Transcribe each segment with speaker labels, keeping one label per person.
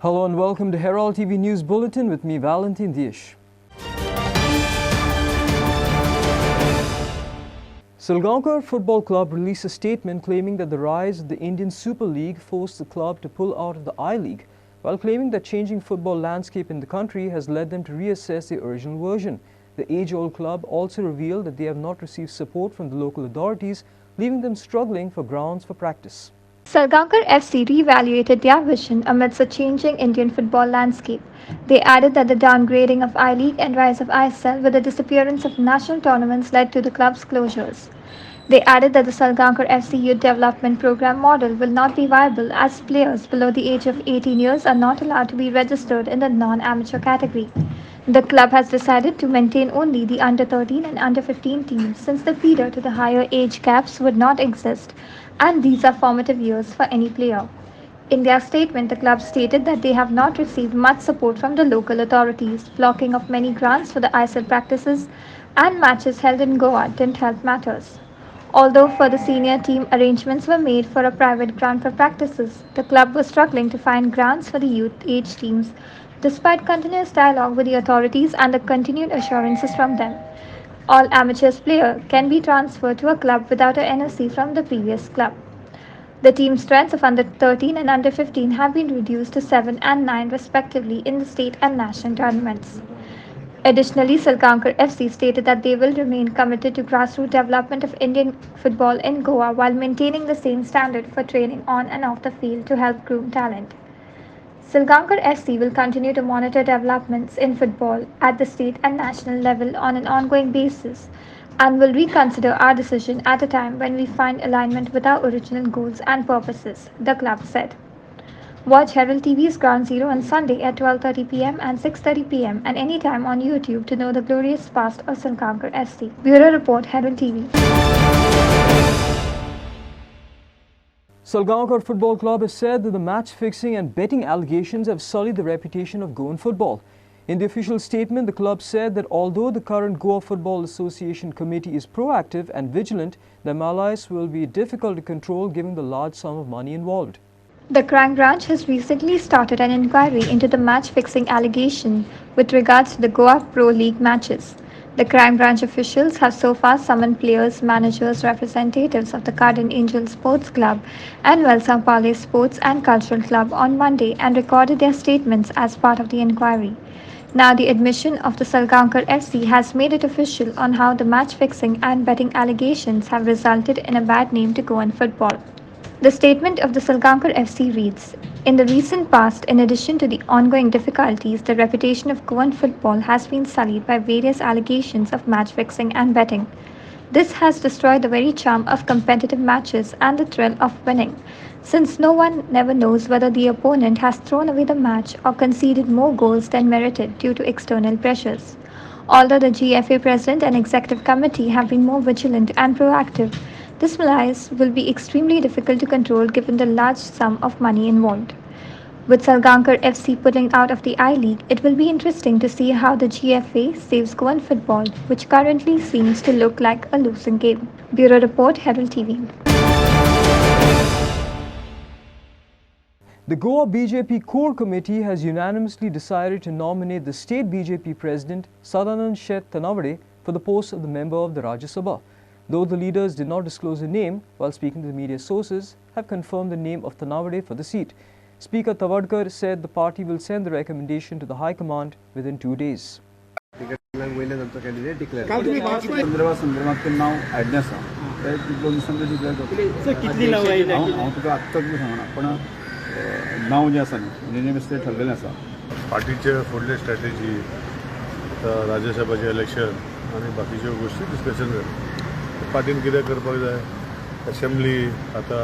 Speaker 1: Hello and welcome to Herald TV News Bulletin with me, Valentin Dish. Salgaocar Football Club released a statement claiming that the rise of the Indian Super League forced the club to pull out of the I-League, while claiming that changing football landscape in the country has led them to reassess the original version. The age-old club also revealed that they have not received support from the local authorities, leaving them struggling for grounds for practice.
Speaker 2: Salgaocar FC re-evaluated their vision amidst a changing Indian football landscape. They added that the downgrading of I-League and rise of ISL with the disappearance of national tournaments led to the club's closures. They added that the Salgaocar FC Youth Development Program model will not be viable as players below the age of 18 years are not allowed to be registered in the non-amateur category. The club has decided to maintain only the under-13 and under-15 teams since the feeder to the higher age caps would not exist, and these are formative years for any player. In their statement, the club stated that they have not received much support from the local authorities. Blocking of many grants for the ISL practices and matches held in Goa didn't help matters. Although for the senior team arrangements were made for a private ground for practices, the club was struggling to find grants for the youth age teams, despite continuous dialogue with the authorities and the continued assurances from them. All amateurs player can be transferred to a club without a NOC from the previous club. The team strengths of under 13 and under 15 have been reduced to 7 and 9 respectively in the state and national tournaments. Additionally, Salgaocar FC stated that they will remain committed to grassroots development of Indian football in Goa while maintaining the same standard for training on and off the field to help groom talent. Salgaocar FC will continue to monitor developments in football at the state and national level on an ongoing basis and will reconsider our decision at a time when we find alignment with our original goals and purposes, the club said. Watch Herald TV's Ground Zero on Sunday at 12:30 p.m. and 6:30 p.m. and anytime on YouTube to know the glorious past of Salgaocar FC. Bureau Report, Herald TV.
Speaker 1: Salgaocar Football Club has said that the match fixing and betting allegations have sullied the reputation of Goan football. In the official statement, the club said that although the current Goa Football Association committee is proactive and vigilant, the malaise will be difficult to control given the large sum of money involved.
Speaker 2: The crime branch has recently started an inquiry into the match-fixing allegation with regards to the Goa Pro League matches. The crime branch officials have so far summoned players, managers, representatives of the Garden Angel Sports Club and Wasco School Sports and Cultural Club on Monday and recorded their statements as part of the inquiry. Now the admission of the Salgaocar FC has made it official on how the match-fixing and betting allegations have resulted in a bad name to Goan football. The statement of the Salgaocar FC reads, "In the recent past, in addition to the ongoing difficulties, the reputation of Goan football has been sullied by various allegations of match fixing and betting. This has destroyed the very charm of competitive matches and the thrill of winning, since no one never knows whether the opponent has thrown away the match or conceded more goals than merited due to external pressures. Although the GFA President and Executive Committee have been more vigilant and proactive, this malaise will be extremely difficult to control given the large sum of money involved. With Salgaocar FC pulling out of the I-League, it will be interesting to see how the GFA saves Goan football, which currently seems to look like a losing game." Bureau Report, Herald TV.
Speaker 1: The Goa BJP Core Committee has unanimously decided to nominate the state BJP President Sadanand Shet Tanavade for the post of the member of the Rajya Sabha. Though the leaders did not disclose a name, while speaking to the media sources, have confirmed the name of Tanavade for the seat. Speaker Tavadkar said the party will send the recommendation to the High Command within 2 days.
Speaker 3: नाव जे आसा न्ही university ठरलेलें आसा पार्टीचे फुडले strategy राज्यसभाचे election आनी बाकीच्यो गोश्टी discussion जालें पार्टीन कितें करपाक जाय असेंब्ली आतां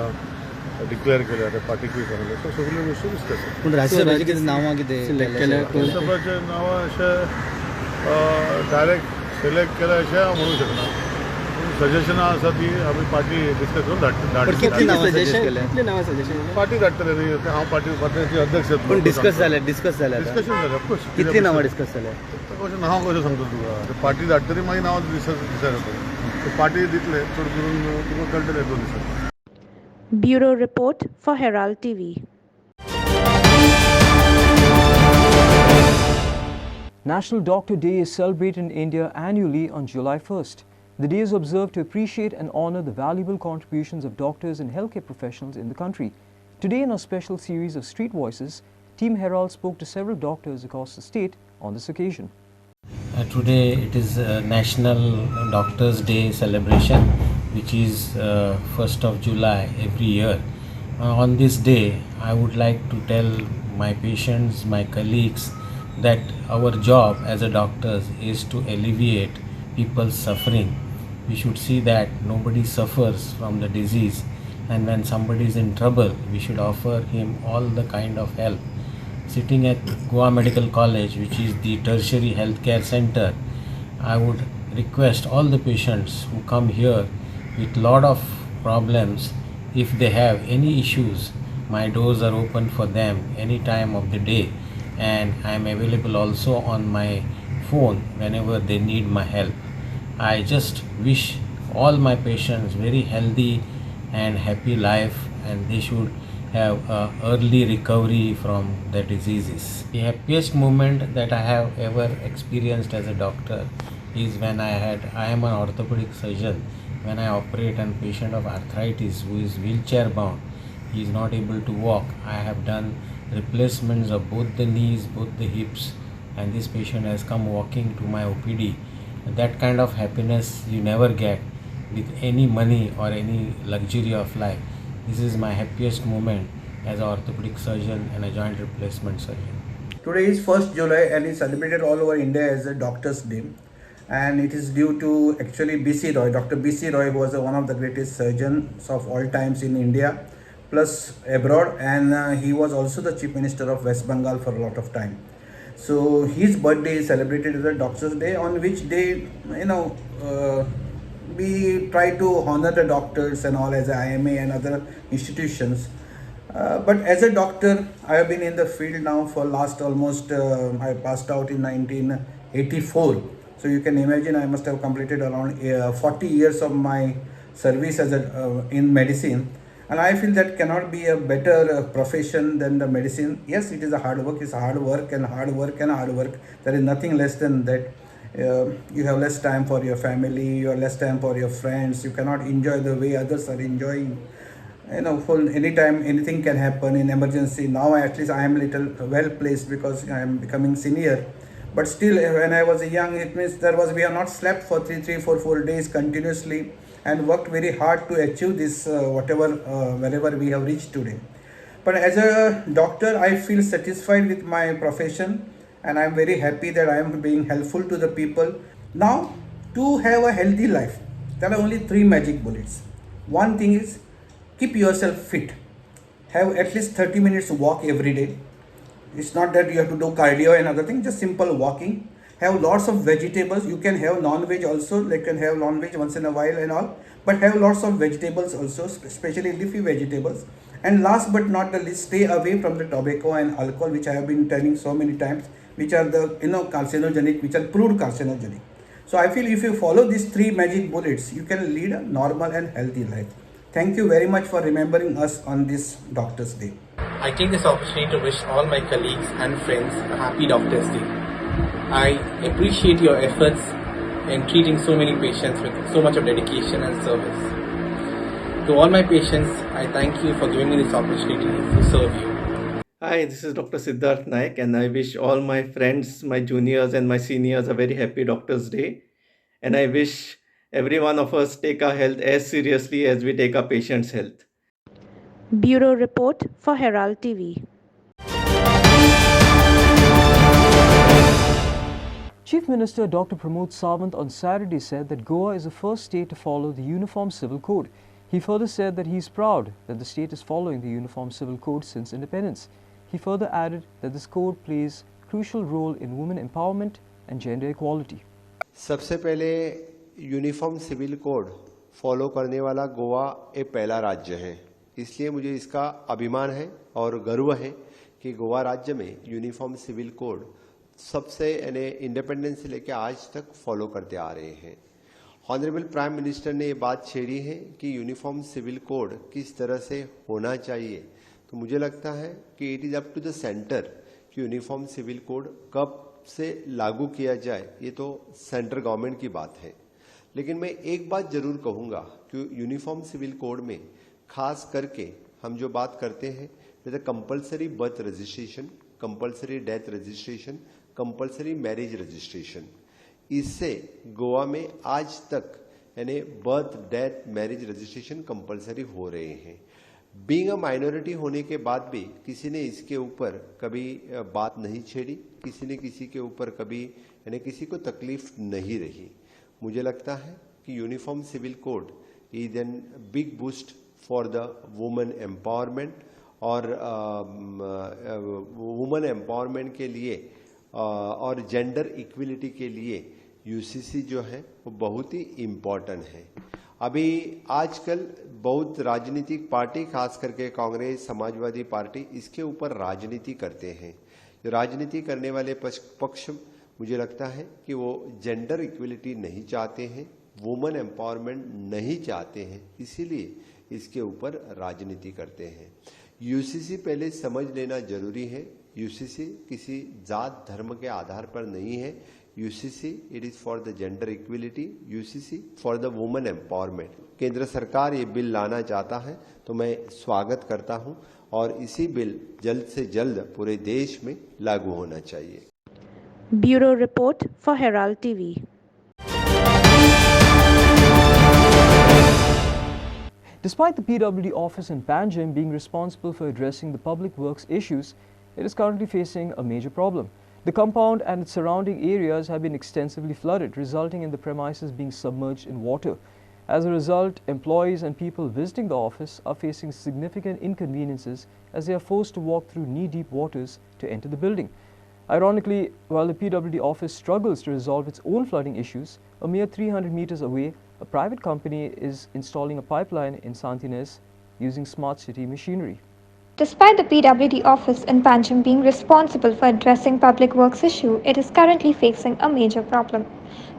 Speaker 3: डिक्लेअर केल्या आतां पार्टीकूय सांगलें सो सगल्यो गोश्टी डिस्कस
Speaker 4: पूण राज्यसभेचें कितें नांवां कितें
Speaker 3: राज्यसभाचें नांवां अशें डायरेक्ट सिलेक्ट केल्या अशें हांव म्हणूंक शकना सजेशनां आसा ती आमी पार्टी डिस्कस करून पार्टी धाडटले न्ही हांव पार्टीचे अध्यक्ष
Speaker 4: पूण डिस्कस जालें
Speaker 3: डिस्कशन जालें ऑफकोर्स
Speaker 4: कितलीं नांवां डिस्कस जाल्या
Speaker 3: कशें नांव कशें सांगता तुका पार्टी धाडटली मागीर नांव डिसायड जातलें पार्टी दितले चड करून तुका कळटलें 2 दिसांनी.
Speaker 5: Bureau Report for Herald TV.
Speaker 1: National Doctor Day is celebrated in India annually on July 1st. The day is observed to appreciate and honor the valuable contributions of doctors and healthcare professionals in the country. Today, in our special series of Street Voices, Team Herald spoke to several doctors across the state on this occasion.
Speaker 5: Today it is National Doctors Day celebration, which is 1st of July every year. On this day, I would like to tell my patients, my colleagues, that our job as a doctors is to alleviate people's suffering. We should see that nobody suffers from the disease, and when somebody is in trouble, we should offer him all the kind of help. Sitting at Goa Medical College, which is the tertiary healthcare center, I would request all the patients who come here with lot of problems, if they have any issues, my doors are open for them any time of the day, and I am available also on my phone whenever they need my help. I just wish all my patients very healthy and happy life, and they should have early recovery from their diseases. The happiest moment that I have ever experienced as a doctor is when I am an orthopedic surgeon. When I operate on a patient of arthritis who is wheelchair bound, he is not able to walk. I have done replacements of both the knees, both the hips, and this patient has come walking to my OPD. That kind of happiness you never get with any money or any luxury of life. This is my happiest moment as an orthopedic surgeon and a joint replacement surgeon.
Speaker 6: Today is 1st July and is celebrated all over India as a Doctor's Day. And it is due to actually B.C. Roy. Dr. B.C. Roy was one of the greatest surgeons of all times in India, plus abroad, and he was also the Chief Minister of West Bengal for a lot of time. So his birthday is celebrated as a Doctor's Day, on which day, we try to honor the doctors and all as IMA and other institutions. But as a doctor, I have been in the field now for last almost, I passed out in 1984. So you can imagine I must have completed around 40 years of my service as in medicine. And I feel that cannot be a better profession than the medicine. Yes, it is a hard work, it's a hard work and hard work and hard work. There is nothing less than that. You have less time for your family, you have less time for your friends, you cannot enjoy the way others are enjoying. For any time anything can happen in emergency. Now at least I am little well placed because I am becoming senior. But still, when I was young, it means we have not slept for 4 days continuously and worked very hard to achieve this wherever we have reached today. But as a doctor, I feel satisfied with my profession, and I am very happy that I am being helpful to the people. Now, to have a healthy life, there are only 3 magic bullets. One thing is, keep yourself fit. Have at least 30 minutes walk every day. It's not that you have to do cardio and other things, just simple walking. Have lots of vegetables. You can have non-veg also, like can have non-veg once in a while and all, but have lots of vegetables also, especially leafy vegetables. And last but not the least, stay away from the tobacco and alcohol, which I have been telling so many times, which are the carcinogenic, which are proved carcinogenic. So I feel if you follow these 3 magic bullets, you can lead a normal and healthy life. Thank you very much for remembering us on this Doctor's Day.
Speaker 7: I take this opportunity to wish all my colleagues and friends a happy Doctor's Day. I appreciate your efforts in treating so many patients with so much of dedication and service. To all my patients, I thank you for giving me this opportunity to serve you.
Speaker 8: Hi, this is Dr. Siddharth Naik, and I wish all my friends, my juniors and my seniors a very happy Doctor's Day. And I wish every one of us take our health as seriously as we take our patients' health.
Speaker 9: Bureau Report for Herald TV.
Speaker 1: Chief Minister Dr. Pramod Sawant on Saturday said that Goa is the first state to follow the Uniform Civil Code. He further said that he is proud that the state is following the Uniform Civil Code since independence. He further added that this code plays a crucial role in women empowerment and gender equality.
Speaker 10: सबसे पहले uniform civil code follow करने वाला गोवा एक पहला राज्य है, इसलिए मुझे इसका अभिमान है और गर्व है कि गोवा राज्य में यूनिफॉर्म सिविल कोड सबसे इंडिपेंडेंस से लेकर आज तक फॉलो करते आ रहे हैं। ऑनरेबल प्राइम मिनिस्टर ने ये बात छेड़ी है कि यूनिफॉर्म सिविल कोड किस तरह से होना चाहिए, तो मुझे लगता है कि it is up to the centre कि यूनिफॉर्म सिविल कोड कब से लागू किया जाए ये तो सेंट्रल गवर्नमेंट की बात है, लेकिन मैं एक बात जरूर कहूंगा कि यूनिफॉर्म सिविल कोड में खास करके हम जो बात करते हैं जैसे compulsory birth registration, compulsory death registration, compulsory marriage registration, इससे गोवा में आज तक यानी birth death marriage registration compulsory हो रहे हैं। बीइंग अ माइनॉरिटी होने के बाद भी किसी ने इसके ऊपर कभी बात नहीं छेड़ी, किसी ने किसी के ऊपर कभी यानी किसी को तकलीफ नहीं रही। मुझे लगता है कि uniform civil code is an big boost for the women empowerment और वुमेन एम्पावरमेंट के लिए और जेंडर इक्विलिटी के लिए यूसीसी जो है वो बहुत ही इम्पोर्टेंट है। अभी आजकल बहुत राजनीतिक पार्टी खास करके कांग्रेस, समाजवादी पार्टी इसके ऊपर राजनीति करते हैं। जो राजनीति करने वाले पक्ष मुझे लगता है कि वो जेंडर इक्विलिटी नहीं चाहते हैं, वुमेन एम्पावरमेंट नहीं चाहते हैं, इसीलिए इसके ऊपर राजनीति करते हैं। यूसीसी पहले समझ लेना जरूरी है, यूसीसी किसी जात धर्म के आधार पर नहीं है। UCC it is for the gender equality, UCC for the women empowerment. केंद्र सरकार ये बिल लाना चाहता है तो मैं स्वागत करता हूं और इसी बिल जल्द से जल्द पूरे देश में लागू होना चाहिए।
Speaker 9: Bureau report for Herald TV.
Speaker 1: Despite the PWD office in Panjim being responsible for addressing the public works issues, it is currently facing a major problem. The compound and its surrounding areas have been extensively flooded, resulting in the premises being submerged in water. As a result, employees and people visiting the office are facing significant inconveniences as they are forced to walk through knee-deep waters to enter the building. Ironically, while the PWD office struggles to resolve its own flooding issues, a mere 300 meters away, a private company is installing a pipeline in Santines using smart city machinery.
Speaker 2: Despite the PWD office in Panjim being responsible for addressing public works issue, it is currently facing a major problem.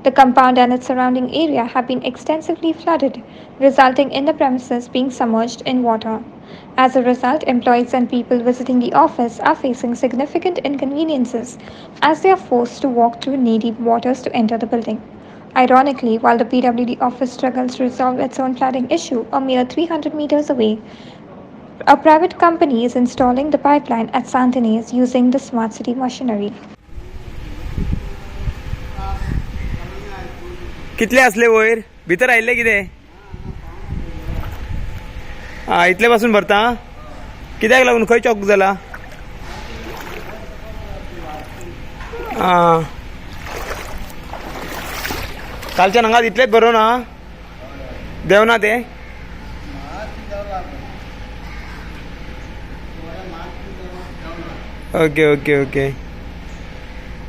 Speaker 2: The compound and its surrounding area have been extensively flooded, resulting in the premises being submerged in water. As a result, employees and people visiting the office are facing significant inconveniences as they are forced to walk through knee-deep waters to enter the building. Ironically, while the PWD office struggles to resolve its own flooding issue, a mere 300 meters away, a private company is installing the pipeline at Santines using the smart city machinery.
Speaker 11: कितले असले वयर भितर आयिल्ले कितें? इतले पासून भरता? कित्याक लागून खंय चॉक जाला? कालच्यान हांगा इतलेच बरो ना? देवना ते? Okay okay okay.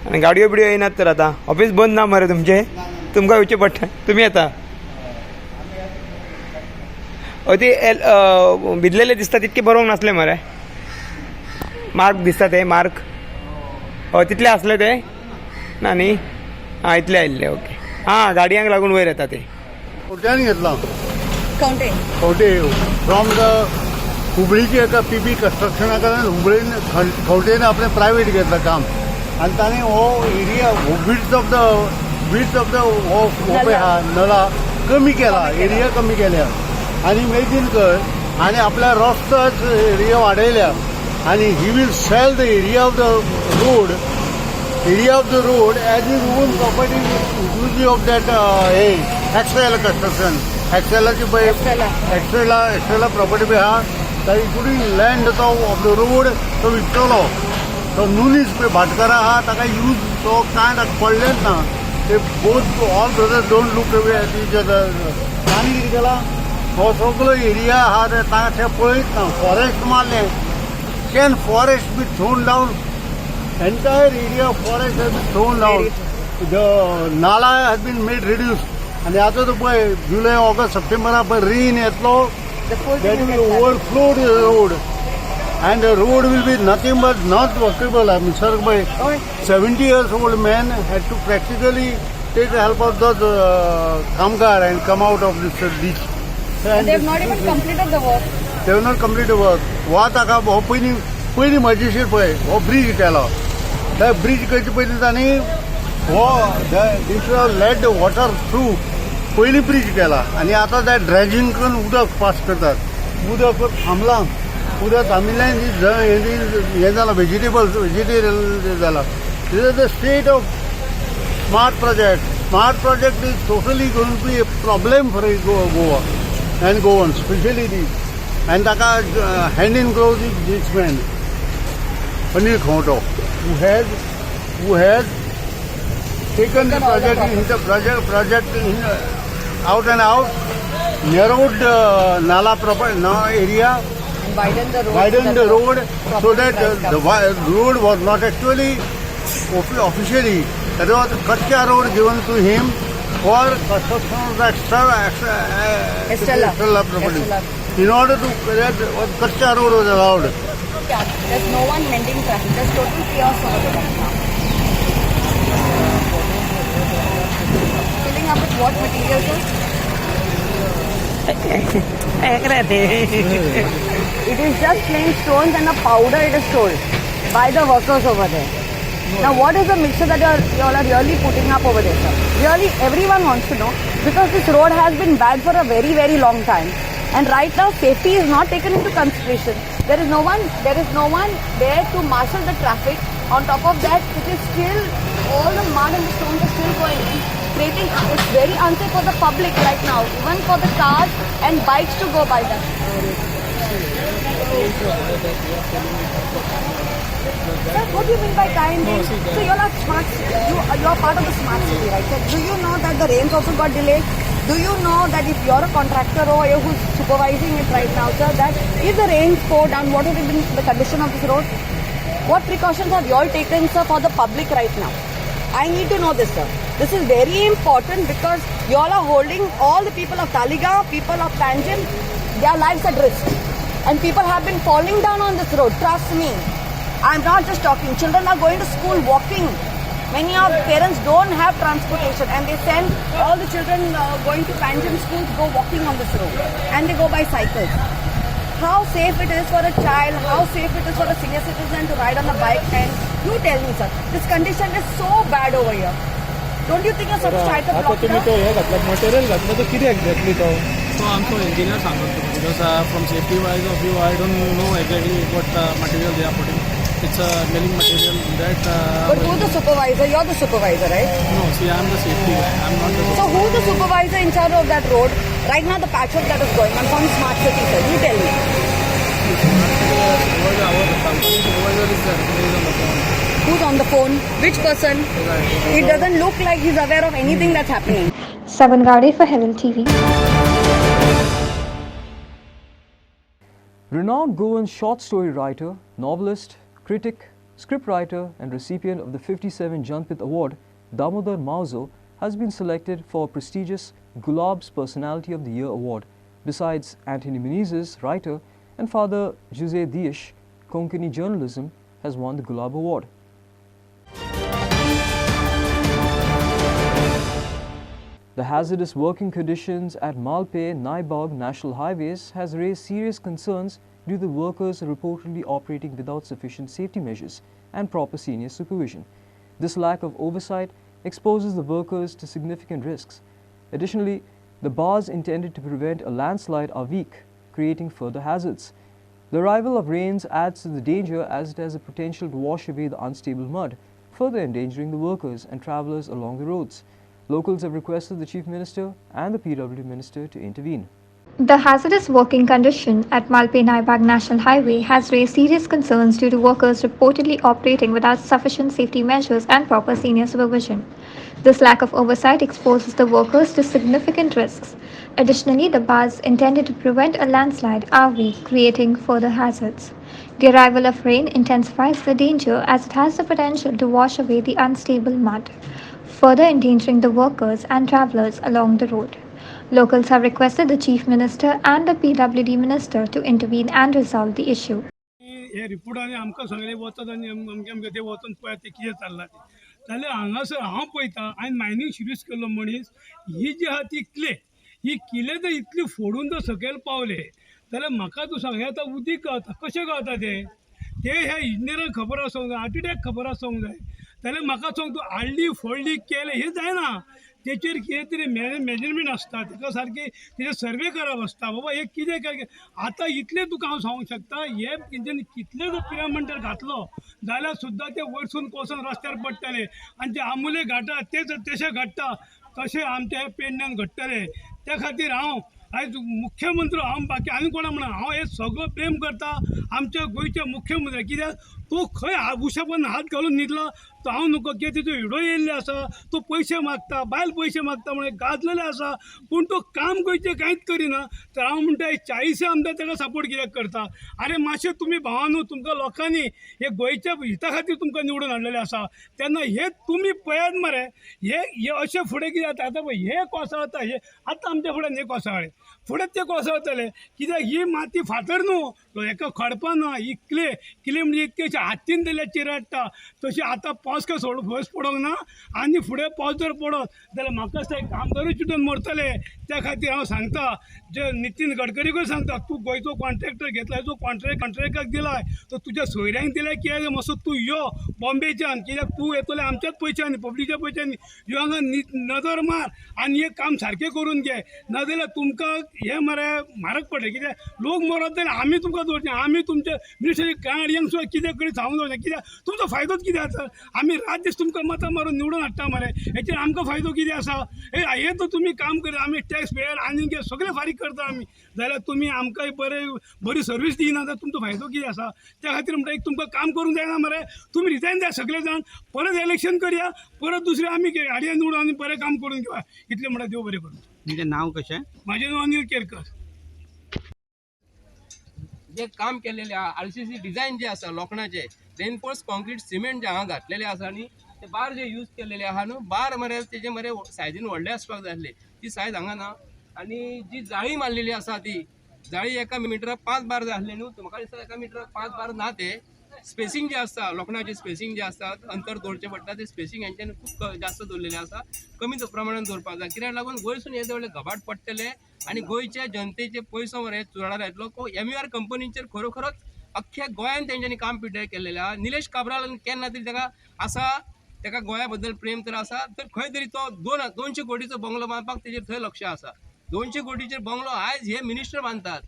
Speaker 11: आनी गाडयो बिडयो येयनात तर आतां? ऑफिस बंद ना मरे तुमचें? तुमकां येवचें पडटा. तुमी येता? ती भिजलेले दिसता तितके बरोवंक नासले मरे. मार्क दिसता ते मार्क. तितले आसले ते? ना न्ही? इतले आयिल्ले. ओके. गाडयांक लागून वयर येता ते.
Speaker 3: कोर्टान घेतला
Speaker 12: कवटे
Speaker 3: फ्रॉम द हुबळीची एका पीबी कन्स्ट्रक्शना कडल्यान हुबळीन खवटेन आपलें प्रायवेट घेतलं काम आनी ताणें हो एरिया विड्थ ऑफ द हो पळय हा नळा कमी केला, एरिया कमी केल्या आनी मेजीन कर आनी आपल्या रस्त्याच एरिया वाडयल्या आनी he will sell the area of the road edge is own property inclusive of that हे एक्सेल कन्स्ट्रक्शन. एक्सेलाची पळय एक्सेला प्रॉपर्टी पळय हा इंक्लुडींग लँड तो ऑफ द रोड तो विकतलो. तो नुनीस पळय भाटकारा आहा ताका यूज तो कांय ताका पडलेंच ना. ते both all brothers don't look away at each other. तांणी कितें केला हो सगळो एरिया आहा ते पळयत ना. फॉरेस्ट मारलें. Can forest be thrown down? Entire area of forest has been thrown down. The nala has been made reduce. आनी आतां तो पळय जुलय ऑगस्ट सप्टेंबरा पळय रेन येतलो that will overflow the road and the road will be nothing but not walkable. I mean, sir, by 70 years old man had to practically take the help of the kamgar and come out of this ditch.
Speaker 12: And they have not even completed the work.
Speaker 3: They have not completed the work. What taka payni majishir pay bridge kela त्या bridge करचे पयलीं तांणी late water through पयलीं bridge केला आनी आतां ते dredging करून उदक पास करतात उदक थांबलां उदक थांबिल्ल्यान हें जालां वेजिटेरियन जाला this is the state of smart project is totally going to be a problem for Goa and Goans, especially these. And taka hand in glove is this man, Anil Khoto, who had taken the project out and out, narrowed Nala area, widened the road so that the road was not actually officially. There was a Kacha road given to him for construction of the extra property. In order to create what Kacha road was allowed.
Speaker 12: There's no one mending traffic. There's total chaos over there right now. Filling up with what material, sir? It is just plain stones and a powder it is sold by the workers over there. Now what is the mixture that you all are really putting up over there, sir? Really everyone wants to know because this road has been bad for a very, very long time. And right now safety is not taken into consideration. There is no one there to marshal the traffic. On top of that, it is still, all the mud and the stones are still going in, creating, it's very unsafe for the public right now, even for the cars and bikes to go by that. Sir, what do you mean by time range? So you all are smart, you are part of the smart city, right? So do you know that the rains also got delayed? Do you know that if you are a contractor or you who's supervising it right now, sir, that if the rains pour down, what would have been the condition of this road? What precautions have you all taken, sir, for the public right now? I need to know this, sir. This is very important because you all are holding all the people of Taliga, people of Panjim, their lives at risk. And people have been falling down on this road, trust me. I'm not just talking. Children are going to school walking. Many of parents don't have transportation and they send all the children going to Panjim school to go walking on this road. And they go by cycles. How safe it is for a child, how safe it is for a senior citizen to ride on a bike. And you tell me, sir, this condition is so bad over here. Don't you think you're supposed to try to block it up?
Speaker 13: Material exactly so I'm so engineer because from safety wise of view I don't know exactly what material they are putting. It's a milling material that.
Speaker 12: But who's the supervisor? You're the supervisor, right?
Speaker 13: No, see, I'm the safety guy. I'm not the supervisor.
Speaker 12: So who's the supervisor in charge of that road? Right now, the patchwork that is going on from Smart City, sir. You tell me.
Speaker 13: Our company supervisor is on the phone.
Speaker 12: Who's on the phone? Which person? It doesn't look like he's aware of anything that's happening.
Speaker 2: Saban Gade for Herald TV.
Speaker 1: Renowned Goan short story writer, novelist, critic, scriptwriter and recipient of the 57 Janpith Award, Damodar Mauzo, has been selected for a prestigious Gulab's Personality of the Year award. Besides Anthony Menezes, writer, and Father Jose Dias, Konkani journalism, has won the Gulab Award. The hazardous working conditions at Malpe-Naibag National Highways has raised serious concerns due to the workers reportedly operating without sufficient safety measures and proper senior supervision. This lack of oversight exposes the workers to significant risks. Additionally, the bars intended to prevent a landslide are weak, creating further hazards. The arrival of rains adds to the danger as it has the potential to wash away the unstable mud, further endangering the workers and travellers along the roads. Locals have requested the Chief Minister and the PWD Minister to intervene.
Speaker 2: The hazardous working condition at Malpe-Naibag National Highway has raised serious concerns due to workers reportedly operating without sufficient safety measures and proper senior supervision. This lack of oversight exposes the workers to significant risks. Additionally, the bars intended to prevent a landslide are weak, creating further hazards. The arrival of rain intensifies the danger as it has the potential to wash away the unstable mud, further endangering the workers and travellers along the road. Locals have requested the Chief Minister and the PWD Minister to intervene and resolve the issue.
Speaker 14: हे रिपोर्टांनी आमकां सगळे वतात आनी अमकें ते वचून पळय ते कितें चल्लां तें जाल्यार हांगासर हांव पळयतां हांवें मायनींग सिरीज केल्लो मनीस ही जी आहा ती ही किले जर इतली फोडून जर सकयल पावले जाल्यार म्हाका तूं सांग हें आतां उदीक गावता कशें गावता तें ते ह्या इंजिनियरांक खबर आसूंक जाय, आर्किटेक्ट खबर आसूंक जाय. जाल्यार म्हाका सांग, तूं हाडली फोडली केलें हें जायना. तेचेर कितें तरी मेजरमेंट आसता, ताका सारकी तेजे सर्वे करप आसता. बाबा हे कितें केलें. आतां इतलें तुका हांव सांगूंक शकता, हे तेंच्यांनी कितले जर पिरामंडर घातलो जाल्यार सुद्दां ते वयरसून कोसोन रस्त्यार पडटले. आनी ते आमुले घाटा तेच तशे घडटा, तशें आमच्या हे पेडण्यान घडटले. त्या खातीर हांव आयज मुख्यमंत्री, हांव बाकी आनी कोणा म्हणा, हांव हे सगळो प्रेम करता आमच्या गोंयच्या मुख्यमंत्री. कित्याक तो खंय उशापन हात घालून न्हिदलो, तो हांव नको की तेजो हिडो येयल्ले आसा, तो पयशे मागता, बायल पयशे मागता म्हणून गाजलेले आसा, पूण तो काम गोंयचें कांयच करिना. तर हांव म्हणटा 40 आमदार ताका सपोर्ट कित्याक करता. अरे मातशें तुमी भावांनो, तुमकां लोकांनी हे गोंयच्या हिता खातीर तुमकां निवडून हाडलेले आसा, तेन्ना हे तुमी पळयात मरे. हे अशें फुडें कितें जाता, आतां पळय हे कोसळटा, हे आतां आमच्या फुड्यान हे कोसळ्ळे, फुडें ते कोसळटले. कित्याक ही माती फातर न्हू, हेका खडपां ना, ही किले म्हणजे इतके अशे हातीन दिल्या चिराडटा तशी. आतां पावस काय पावस पडोंक ना, आनी फुडें पावस जर पडत जाल्यार म्हाका दिसता कामगारूय चिडून मरतले. त्या खातीर हांव सांगता, जे नितीन गडकरीकूय सांगता, तूं गोंयचो कॉन्ट्रॅक्टर घेतलाय, जो कॉन्ट्रॅक्टाक दिलाय तो तुज्या सोयऱ्यांक दिलाय कित्याक मातसो तूं यो बॉम्बेच्यान, कित्याक तूं येतले आमच्याच पयशांनी, पब्लीकच्या पयशांनी. यो हांगा नजर मार आनी हे काम सारकें करून घे, नाजाल्यार तुमकां हे मरे म्हारग पडले. कित्याक लोक मरत जाल्यार आमी तुमकां दवरचे, आमी तुमचे मिनिस्टरी गाडयांक सुद्दां कितें कडेन सांगूंक जावचें. कित्याक तुमचो फायदोच कितें आसा. आमी रात दीस तुमकां मतां मारून निवडून हाडटा मरे, हेचेर आमकां फायदो कितें आसा. हे तर तुमी काम करता, आमी टॅक्स पेयर आनी सगळे फारीक करता आमी, जाल्यार तुमी आमकां बरी सर्वीस दिना जाल्यार तुमचो फायदो कितें आसा. त्या खातीर म्हणटा एक तुमकां काम करूंक जायना मरे, तुमी रिजायन द्या सगळे जाण, परत इलेक्शन करया, परत दुसरे आमी हाडया निवडून आनी बरें काम करून घेवया. इतलें म्हणटा देव बरें करूं.
Speaker 4: म्हणजे नाव कशें?
Speaker 14: म्हाजें नांव अनिल केरकर.
Speaker 15: जे काम केलेले आरसीसी डिझायन जे आसा लोखणाचे, रेनफोर्स कॉन्क्रीट सिमेंट जे हांगा घातलेले आसा आनी ते बार जे यूज केलेले आहा न्हू, बार मरे तेजे मरे सायजीन व्हडले आसपाक जाय आसले, ती सायज हांगा ना. आनी जी जाळी मारलेली आसा ती जाळी एका मिटराक 5 बार जाय आसले न्हू, म्हाका दिसता एका मिटराक 5 बार ना. ते स्पेसिंग जे आसता लोखणाचे स्पेसिंग जे आसतात, अंतर दवरचें पडटा, ते स्पेसिंग हेंच्यानी खूब जास्त दवरलेले आसा, कमी प्रमाणात दवरपाक जाय. कित्याक लागून गोंयसून येदे व्हडले घबाट पडटले आनी गोंयच्या जनतेचे पयसो मरे चुराडार येतलो. MUR कंपनीचेर खरोखरोच अख्ख्या गोंयान तेंच्यांनी काम पिड्ड्यार केलेलें आहा. निलेश काब्राल केन्ना तरी ताका आसा, ताका गोंया बद्दल प्रेम तर आसा, तर खंय तरी तो 200 कोटीचो बंगलो बांदपाक तेजेर थंय लक्ष आसा. 200 कोटीचेर बंगलो आयज हे मिनिस्टर बांदतात.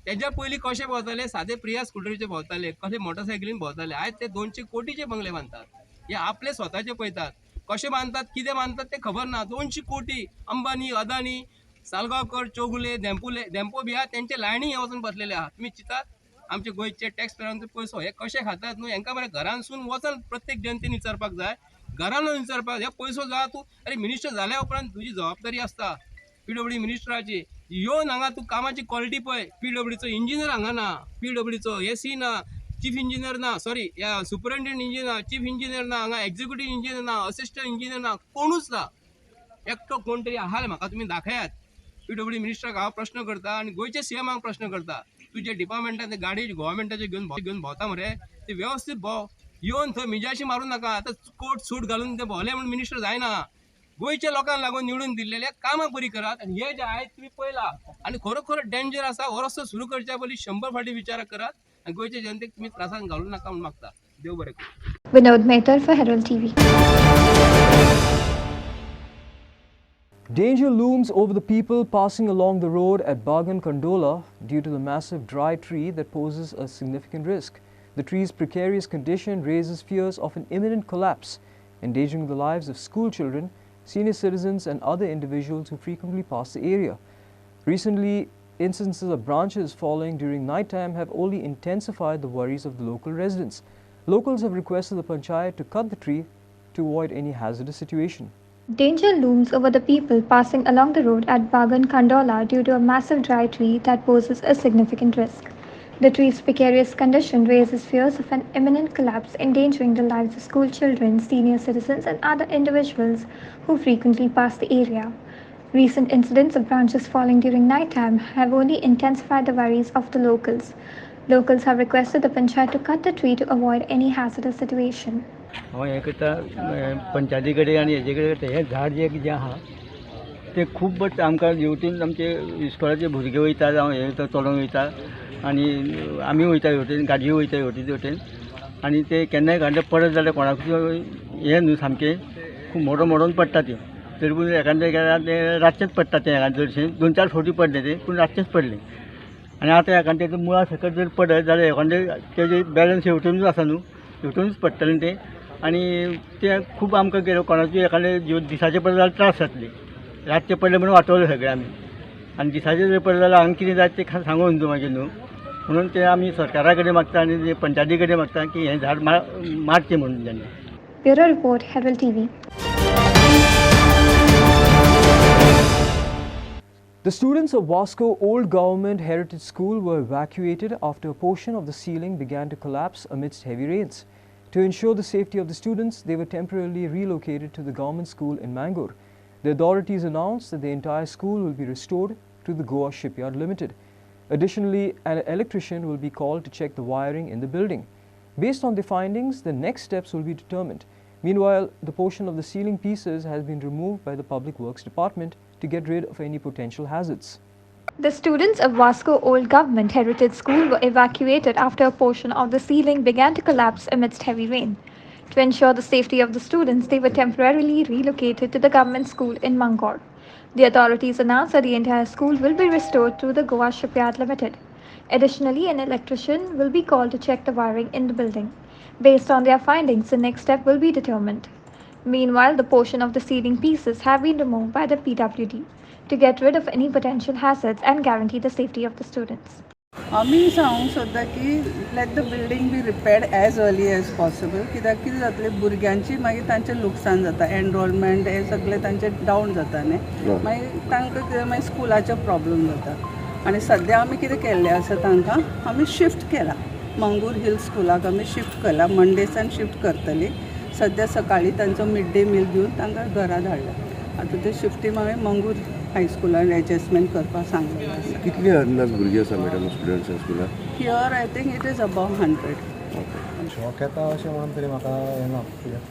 Speaker 15: तेज्या पयलीं कशे भोंवताले, सादे प्रिया स्कुटरीचे भोंवताले, कशे मोटरसायकलीन भोंवताले, आयज ते 200 कोटीचे बंगले बांदतात. हे आपले स्वताचे पळयतात, कशे बांदतात, कितें बांदतात ते खबर ना. 200 कोटी अंबानी, अदानी, सालगांवकर, चौगुले, देंपो बी आहा, तेंचे लायणी हे वचून बसलेले आहा. तुमी चिंतात आमचे गोंयचे टॅक्स पेयरांचो पयसो हे कशे खातात न्हू. हेंकां मरे घरानसून वचून प्रत्येक जनतेन विचारपाक जाय, घरान विचारपाक. हे पयसो जाय तूं, अरे मिनिस्टर जाल्या उपरांत तुजी जबाबदारी आसता PWD मिनिस्टराची. येवन हांगा तूं कामाची क्वॉलिटी पळय. PWDचो इंजिनियर हांगा ना, PWDचो AC ना, चीफ इंजिनियर ना, सॉरी सुपरिटेंडंट इंजिनियर ना, चीफ इंजिनियर ना, हांगा एक्झिक्युटीव इंजिनियर ना, असिस्टंट इंजिनियर ना, कोणूच ना. एकटो कोण तरी आहा म्हाका तुमी दाखयात. PWD मिनिस्टराक हांव प्रश्न करता आनी गोंयच्या CMाक प्रश्न करता. तुजे डिपार्टमेंटान ते गाडी गोव्हर्मेंटाचे घेवन भोंवता मरे, ते वेवस्थीत भोंव. येवन थंय मिजाशी मारूं नाका. आतां कोट सूट घालून ते भोंवले म्हणून मिनिस्टर जायना. गोंयच्या लोकांक लागून निवडून दिल्लेले कामां बरी करात. आनी हे जे आयज तुमी पळयला आनी खरोखर डेंजर आसा, हो रस्तो सुरू करच्या पयलीं 100 फावटी विचार करात आनी गोंयच्या जनतेक तुमी त्रासान घालूं नाका म्हूण मागता. देव बरें करूं.
Speaker 2: विनोद मेहतर for Herald TV.
Speaker 1: Danger looms over the people passing along the road at Bagan Kandola due to the massive dry tree that poses a significant risk. The tree's precarious condition raises fears of an imminent collapse, endangering the lives of school children, senior citizens and other individuals who frequently pass the area. Recently, instances of branches falling during night time have only intensified the worries of the local residents. Locals have requested the panchayat to cut the tree to avoid any hazardous situation.
Speaker 2: Danger looms over the people passing along the road at Bagan Kandola due to a massive dry tree that poses a significant risk. The tree's precarious condition raises fears of an imminent collapse, endangering the lives of school children, senior citizens and other individuals who frequently pass the area. Recent incidents of branches falling during night time have only intensified the worries of the locals. Locals have requested the panchayat to cut the tree to avoid any hazardous situation.
Speaker 16: हांव हें करता पंचायती कडेन आनी हेजे कडेन करता. हें झाड जें आहा तें खूब आमकां हेवटेन आमचे इस्कॉलाचे भुरगे वयतात, हांव हें चलोंक वयता आनी आमी वयता हेवटेन, गाडयो वयता हेवटेन आनी ते केन्नाय एखादें पडत जाल्यार कोणाक हें न्हू सामकें खूब मोडून पडटा त्यो तरी पूण एखादें ते रातचेंच पडटा तें एखादें चडशें 2-4 फावटी पडलें तें पूण रातचेंच पडलें आनी आतां एखादें तें मुळा सकट जर पडत जाल्यार एखादें तेजें बॅलन्स शेवटूनच आसा न्हू शेवटूनच पडटलें तें आनी तें खूब आमकां कोणाचें एखादें दिसाचें पडलें जाल्यार त्रास जातले रातचें पडलें म्हणून वाटवलें सगळें आमी आनी दिसाचें जर पडलें जाल्यार हांगा कितें जाता तें सांगून न्हू मागीर न्हू म्हणून ते आमी सरकारा कडेन मागता आनी पंचायती कडेन मागता की हें झाड मारचें म्हणून तेंनी.
Speaker 2: Bureau Report, Herald TV.
Speaker 1: The students of Wasco Old Government Heritage School were evacuated after a portion of the ceiling began to collapse amidst heavy rains. To ensure the safety of the students, they were temporarily relocated to the government school in Mangalore. The authorities announced that the entire school will be restored to the Goa Shipyard Limited. Additionally, an electrician will be called to check the wiring in the building. Based on the findings, the next steps will be determined. Meanwhile, the portion of the ceiling pieces has been removed by the Public Works Department to get rid of any potential hazards.
Speaker 2: The students of Wasco Old Government Heritage School were evacuated after a portion of the ceiling began to collapse amidst heavy rain. To ensure the safety of the students, they were temporarily relocated to the government school in Mangalore. The authorities announced that the entire school will be restored to the Goa Shipyard Limited. Additionally, an electrician will be called to check the wiring in the building. Based on their findings, the next step will be determined. Meanwhile, the portion of the ceiling pieces have been removed by the PWD to get rid of any potential hazards and guarantee the safety of the students.
Speaker 17: आमी सांगूंक सोदता की let the building be repaired as early as possible कित्याक कितें जातलें भुरग्यांची मागीर तांचें लुकसाण जाता एनरोलमेंट हें सगळें तांचें डावन जाता न्ही मागीर तांकां कितें मागीर स्कुलाचो प्रॉब्लम जाता आनी सद्या आमी कितें केल्लें आसा तांकां आमी शिफ्ट केला मंगूर हिल स्कुलाक आमी शिफ्ट केला मंडेसान शिफ्ट करतली सद्या सकाळीं तांचो मिड डे मील दिवन तांकां घरा धाडला आतां ते शिफ्टी आमी मंगूर हायस्कुलान एडजस्टमेंट करपाक सांगलेलें आसा.
Speaker 3: कितले अंदाज भुरगीं आसा मॅडम स्टुडंट्स स्कुलान?
Speaker 17: Here I think it is above 100.
Speaker 18: Shock येता अशें म्हणून तरी म्हाका येना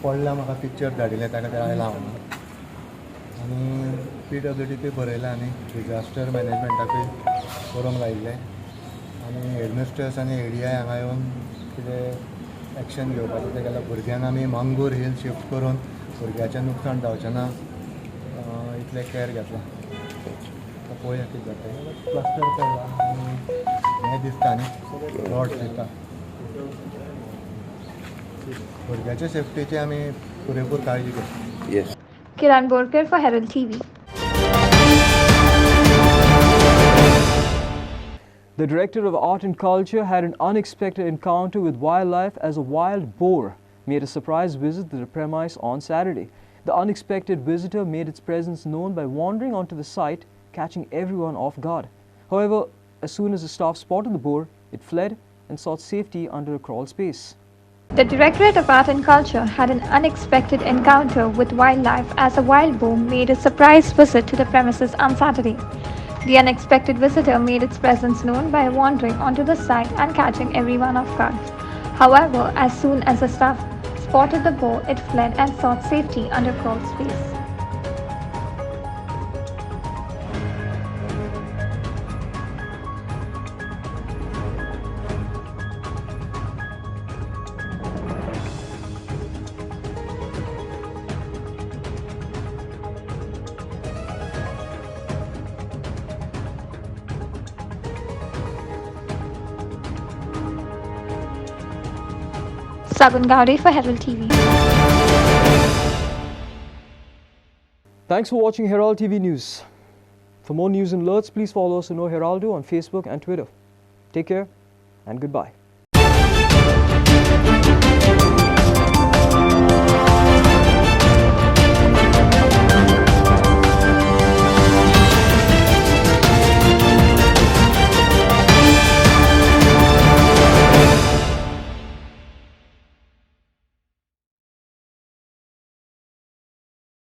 Speaker 18: पडला म्हाका पिक्चर धाडिल्लें ताका ते आयला हांव आनी PWD ते बरयला आनी डिजास्टर मॅनेजमेंटाकूय बरोवंक लायिल्लें आनी हेडमिस्ट्रेस आनी ADI हांगा येवन कितें एक्शन घेवपाचें तें केल्यार भुरग्यांक आमी मांगूर हिल शिफ्ट करून भुरग्याचें नुकसाण जावचें ना इतलें कॅर घेतला पळोवया कितें जाता प्लास्टर केला आनी हें दिसता न्ही रॉड्स दिता भुरग्याच्या सेफ्टीची आमी पुरेपूर काळजी घेता.
Speaker 2: Kiran Borkar for Herald TV.
Speaker 1: The Director of Art and Culture had an unexpected encounter with wildlife as a wild boar made a surprise visit to the premise on Saturday. The unexpected visitor made its presence known by wandering onto the site, catching everyone off guard. However, as soon as the staff spotted the boar, it fled and sought safety under a crawl space.
Speaker 2: The Directorate of Art and Culture had an unexpected encounter with wildlife as a wild boar made a surprise visit to the premises on Saturday. The unexpected visitor made its presence known by wandering onto the site and catching everyone off guard. However, as soon as the staff spotted the boar, it fled and sought safety under crawl space. Salgaocar for Herald TV.
Speaker 1: Thanks for watching Herald TV News. For more news and alerts, please follow us on Heraldo on Facebook and Twitter. Take care and goodbye.